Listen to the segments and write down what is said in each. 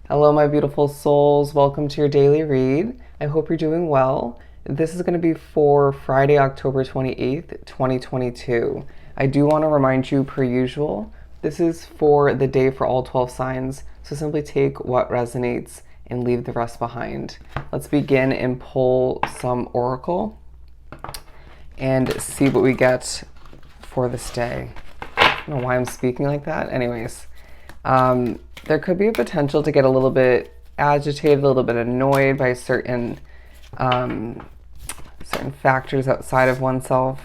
Hello, my beautiful souls. Welcome to your daily read. I hope you're doing well. This is going to be for Friday, October 28th, 2022. I do want to remind you, per usual, this is for the day for all 12 signs, so simply take what resonates and leave the rest behind. Let's begin and pull some oracle and see what we get for this day. I don't know why I'm speaking like that. Anyways, there could be a potential to get a little bit agitated, a little bit annoyed by certain factors outside of oneself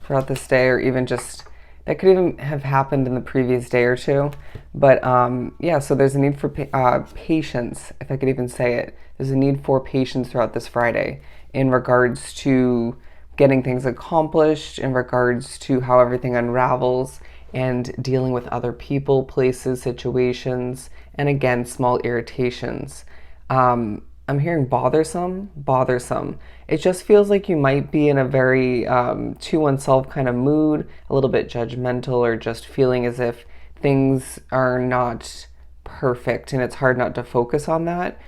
throughout this day, or even just that could even have happened in the previous day or two. But yeah, so there's a need for patience, if I could even say it. There's a need for patience throughout this Friday in regards to getting things accomplished, in regards to how everything unravels, and dealing with other people, places, situations, and again, small irritations. I'm hearing bothersome, bothersome. It just feels like you might be in a very to oneself kind of mood, a little bit judgmental, or just feeling as if things are not perfect, and it's hard not to focus on that.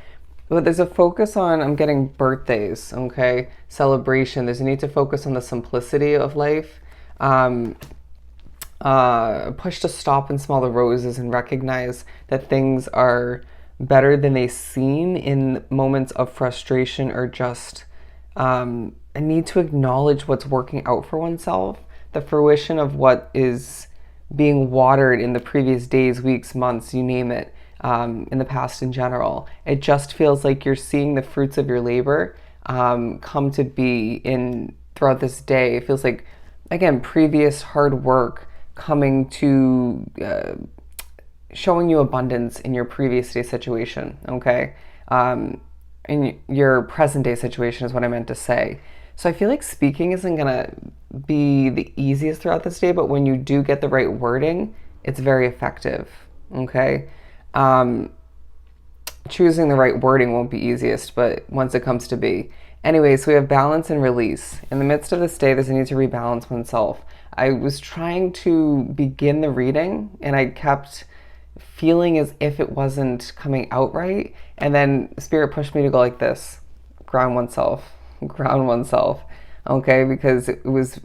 But there's a focus on, I'm getting birthdays, okay? Celebration. There's a need to focus on the simplicity of life. Push to stop and smell the roses and recognize that things are better than they seem in moments of frustration, or just a need to acknowledge what's working out for oneself, the fruition of what is being watered in the previous days, weeks, months, you name it, in the past in general. It just feels like you're seeing the fruits of your labor come to be in throughout this day. It feels like, again, previous hard work coming to showing you abundance in your previous day situation, okay? In your present day situation is what I meant to say. So I feel like speaking isn't gonna be the easiest throughout this day, but when you do get the right wording, it's very effective, okay? Choosing the right wording won't be easiest, but once it comes to be. Anyway, so we have balance and release. In the midst of this day, there's a need to rebalance oneself. I was trying to begin the reading, and I kept feeling as if it wasn't coming out right. And then Spirit pushed me to go like this: ground oneself, ground oneself, okay? Because it was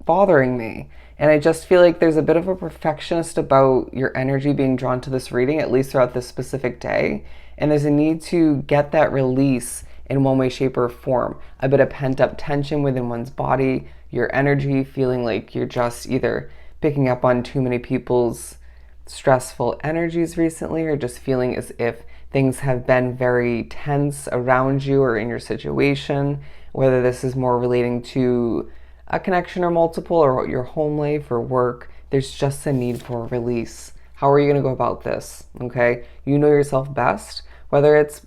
bothering me. And I just feel like there's a bit of a perfectionist about your energy being drawn to this reading, at least throughout this specific day. And there's a need to get that release in one way, shape, or form. A bit of pent up tension within one's body, your energy, feeling like you're just either picking up on too many people's stressful energies recently, or just feeling as if things have been very tense around you or in your situation, whether this is more relating to a connection or multiple, or your home life or work. There's just a need for a release. How are you going to go about this? Okay, you know yourself best, whether it's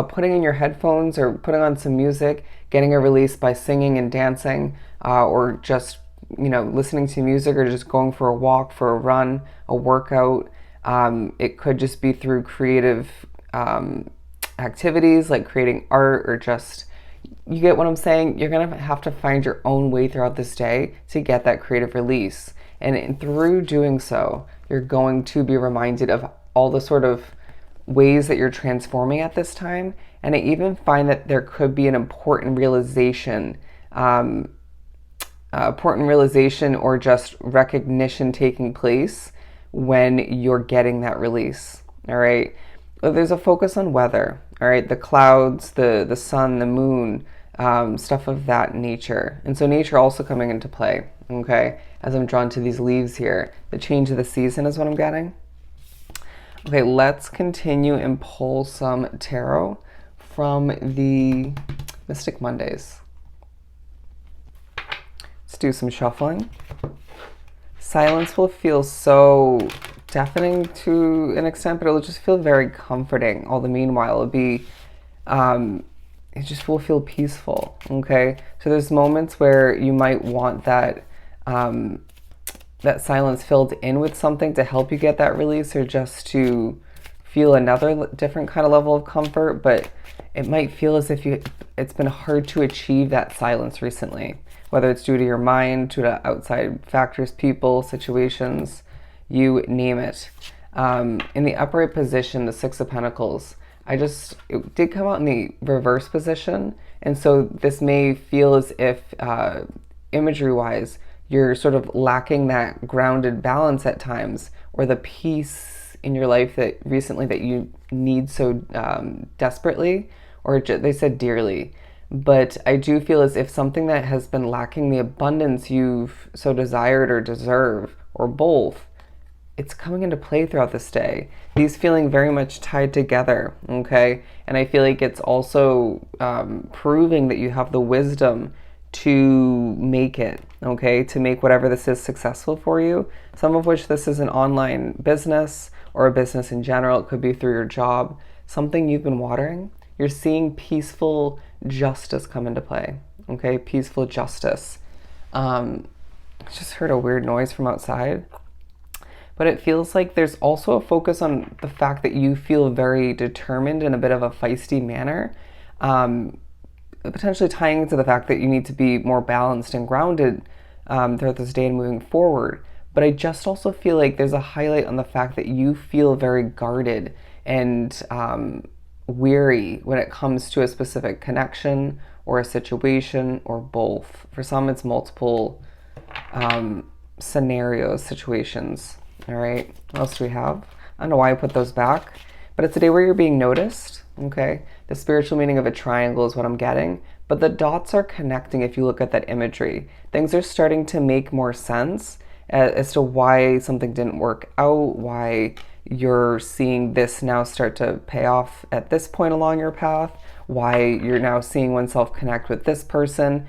putting in your headphones or putting on some music, getting a release by singing and dancing, or just listening to music, or just going for a walk, for a run, a workout. It could just be through creative activities like creating art, or just, you get what I'm saying? You're going to have to find your own way throughout this day to get that creative release. And through doing so, you're going to be reminded of all the sort of ways that you're transforming at this time. And I even find that there could be an important realization, or just recognition taking place when you're getting that release. All right. There's a focus on weather. All right. The clouds, the sun, the moon, stuff of that nature. And so nature also coming into play. Okay. As I'm drawn to these leaves here, the change of the season is what I'm getting. Okay, let's continue and pull some tarot from the Mystic Mondays. Let's do some shuffling. Silence will feel so deafening to an extent, but it'll just feel very comforting. All the meanwhile, it'll be, it just will feel peaceful, okay? So there's moments where you might want that, that silence filled in with something to help you get that release, or just to feel another different kind of level of comfort. But it might feel as if it's been hard to achieve that silence recently, whether it's due to your mind, due to outside factors, people, situations, you name it. In the upright position, the Six of Pentacles, it did come out in the reverse position. And so this may feel as if, imagery wise, you're sort of lacking that grounded balance at times, or the peace in your life that recently that you need so desperately, or they said dearly. But I do feel as if something that has been lacking, the abundance you've so desired or deserve, or both, it's coming into play throughout this day. These feeling very much tied together, okay? And I feel like it's also proving that you have the wisdom to make it, okay? To make whatever this is successful for you. Some of which this is an online business or a business in general. It could be through your job, something you've been watering. You're seeing peaceful justice come into play, okay? Peaceful justice. I just heard a weird noise from outside. But it feels like there's also a focus on the fact that you feel very determined in a bit of a feisty manner, potentially tying into the fact that you need to be more balanced and grounded throughout this day and moving forward. But I just also feel like there's a highlight on the fact that you feel very guarded and weary when it comes to a specific connection or a situation, or both. For some, it's multiple scenarios, situations. All right, what else do we have? I don't know why I put those back, but it's a day where you're being noticed, okay? The spiritual meaning of a triangle is what I'm getting, but the dots are connecting if you look at that imagery. Things are starting to make more sense as to why something didn't work out, why you're seeing this now start to pay off at this point along your path, why you're now seeing oneself connect with this person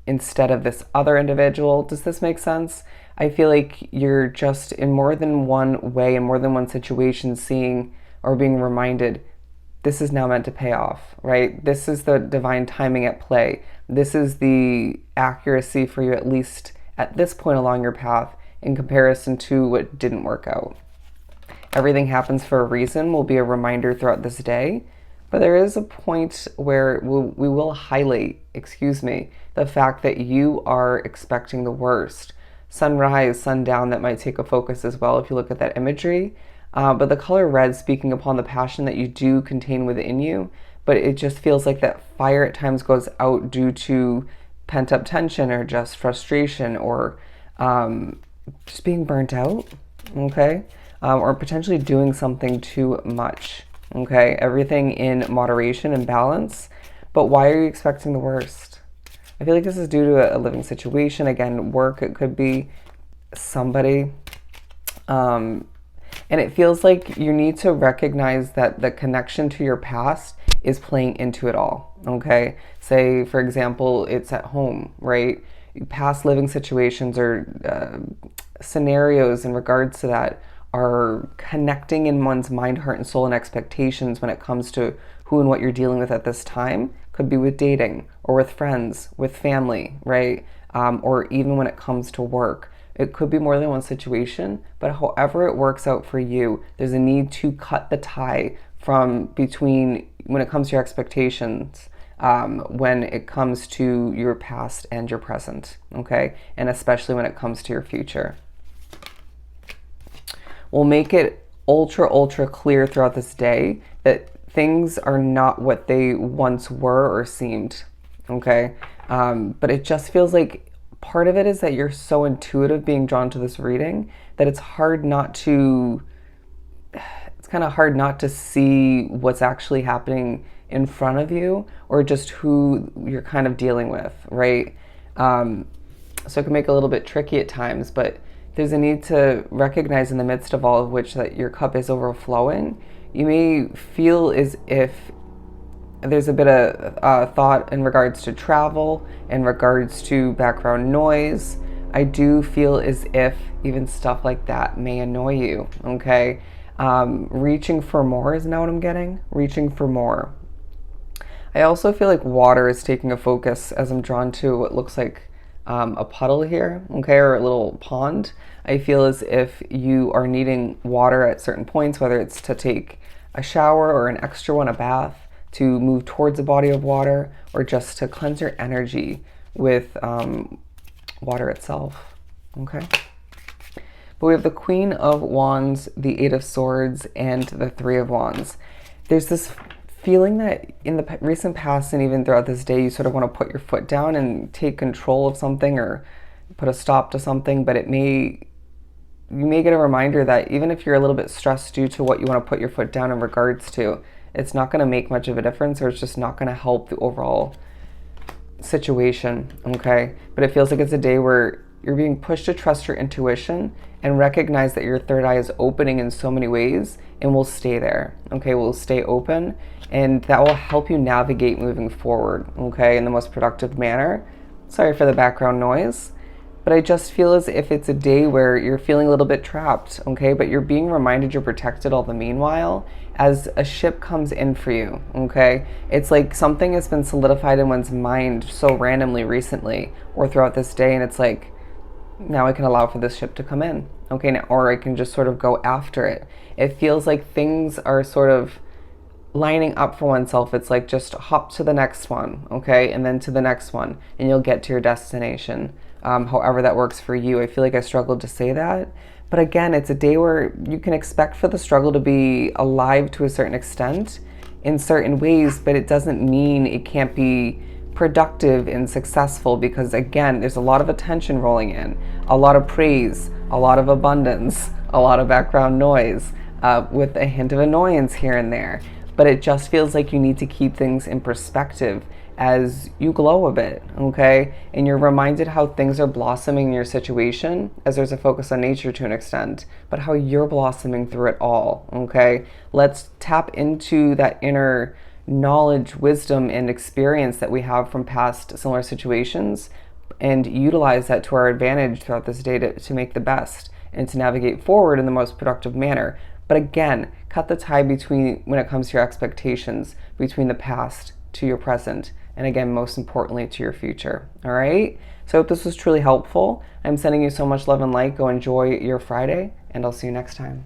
instead of this other individual. Does this make sense? I feel like you're just in more than one way, in more than one situation, seeing or being reminded, this is now meant to pay off, right? This is the divine timing at play. This is the accuracy for you, at least at this point along your path, in comparison to what didn't work out. Everything happens for a reason will be a reminder throughout this day, but there is a point where we will highlight, the fact that you are expecting the worst. Sunrise, sundown, that might take a focus as well if you look at that imagery. But the color red speaking upon the passion that you do contain within you, but it just feels like that fire at times goes out due to pent-up tension or just frustration, or just being burnt out, okay? Or potentially doing something too much, okay? Everything in moderation and balance, but why are you expecting the worst? I feel like this is due to a living situation. Again, work, it could be somebody. And it feels like you need to recognize that the connection to your past is playing into it all, okay? Say, for example, it's at home, right? Past living situations or scenarios in regards to that are connecting in one's mind, heart, and soul and expectations when it comes to who and what you're dealing with at this time. Could be with dating or with friends, with family, right? Or even when it comes to work. It could be more than one situation, but however it works out for you, there's a need to cut the tie from between when it comes to your expectations, when it comes to your past and your present, okay? And especially when it comes to your future. We'll make it ultra clear throughout this day that things are not what they once were or seemed, okay? But it just feels like part of it is that you're so intuitive being drawn to this reading that it's kind of hard not to see what's actually happening in front of you, or just who you're kind of dealing with, right? So it can make it a little bit tricky at times, but there's a need to recognize in the midst of all of which that your cup is overflowing. You may feel as if there's a bit of thought in regards to travel, in regards to background noise. I do feel as if even stuff like that may annoy you, okay? Reaching for more is now what I'm getting. Reaching for more. I also feel like water is taking a focus as I'm drawn to what looks like a puddle here, okay, or a little pond. I feel as if you are needing water at certain points, whether it's to take a shower or an extra one, a bath, to move towards a body of water, or just to cleanse your energy with water itself, okay? But we have the Queen of Wands, the Eight of Swords, and the Three of Wands. There's this feeling that in the recent past and even throughout this day, you sort of want to put your foot down and take control of something or put a stop to something, but you may get a reminder that even if you're a little bit stressed due to what you want to put your foot down in regards to, it's not going to make much of a difference, or it's just not going to help the overall situation, okay? But it feels like it's a day where you're being pushed to trust your intuition and recognize that your third eye is opening in so many ways and will stay there, okay? Will stay open, and that will help you navigate moving forward, okay, in the most productive manner. Sorry for the background noise. But I just feel as if it's a day where you're feeling a little bit trapped, okay? But you're being reminded you're protected all the meanwhile as a ship comes in for you, okay? It's like something has been solidified in one's mind so randomly recently or throughout this day, and it's like, now I can allow for this ship to come in, okay? Now, or I can just sort of go after it. It feels like things are sort of lining up for oneself. It's like just hop to the next one, okay? And then to the next one, and you'll get to your destination. However that works for you. I feel like I struggled to say that. But again, it's a day where you can expect for the struggle to be alive to a certain extent in certain ways, but it doesn't mean it can't be productive and successful, because again, there's a lot of attention rolling in, a lot of praise, a lot of abundance, a lot of background noise, with a hint of annoyance here and there. But it just feels like you need to keep things in perspective as you glow a bit, okay? And you're reminded how things are blossoming in your situation, as there's a focus on nature to an extent, but how you're blossoming through it all, okay? Let's tap into that inner knowledge, wisdom, and experience that we have from past similar situations and utilize that to our advantage throughout this day to make the best and to navigate forward in the most productive manner. But again, cut the tie between, when it comes to your expectations, between the past to your present, and again, most importantly, to your future. All right? So I hope this was truly helpful. I'm sending you so much love and light. Go enjoy your Friday, and I'll see you next time.